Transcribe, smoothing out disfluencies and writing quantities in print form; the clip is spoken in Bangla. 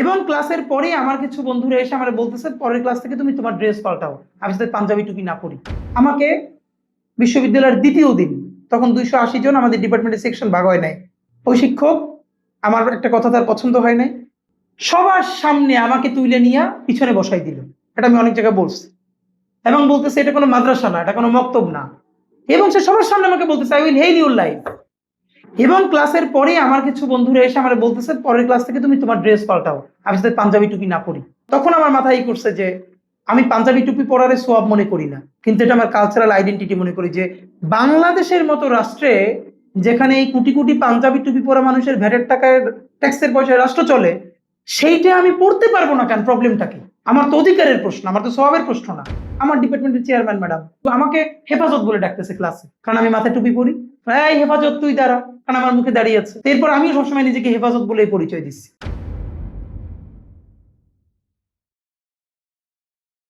এবং ক্লাসের পরে আমার কিছু বন্ধুরা এসে আমার বলতেছে পরের ক্লাস থেকে তুমি তোমার ড্রেস পাল্টাও, আমি যদি পাঞ্জাবি টুপি না পরি। আমাকে বিশ্ববিদ্যালয়ের দ্বিতীয় দিন, তখন 280 জন, আমাদের ডিপার্টমেন্টের সেকশন ভাগ হয় নাই। ওই শিক্ষক, আমার একটা কথা তার পছন্দ হয় নাই, সবার সামনে আমাকে তুলে নিয়ে পিছনে বসাই দিল। এটা আমি অনেক জায়গায় বলছি এবং বলতেছে এটা কোনো মাদ্রাসা না, এটা কোনো মক্তব না। এবং সে সবার সামনে আমাকে বলতেছে I will hell your life. এবং ক্লাসের পরে আমার কিছু বন্ধুরা এসে আমার বলতেছে পরের ক্লাস থেকে তুমি তোমার ড্রেস পাল্টাও, আমি যদি পাঞ্জাবি টুপি না পরি। তখন আমার মাথায় করছে যে আমি পাঞ্জাবি টুপি পরারে সোয়াব মনে করি না, কিন্তু এটা আমার কালচারাল আইডেন্টিটি মনে করি। যে বাংলাদেশের মতো রাষ্ট্রে, যেখানে এই কোটি কোটি পাঞ্জাবি টুপি পরা মানুষের ভ্যাটের টাকায়, ট্যাক্সের পয়সায় রাষ্ট্র চলে, সেইটা আমি পড়তে পারবো না কেন? প্রবলেমটা কি? আমার তো অধিকারের প্রশ্ন, আমার তো স্বভাবের প্রশ্ন না। আমার ডিপার্টমেন্টের চেয়ারম্যান ম্যাডাম আমাকে হেফাজত বলে ডাকতেছে ক্লাসে, কারণ আমি মাথায় টুপি পরি। এই হেফাজত তুই দাঁড়া, কারণ আমার মুখে দাঁড়িয়ে আছে। এরপর আমিও সবসময় নিজেকে হেফাজত বলে পরিচয় দিচ্ছি।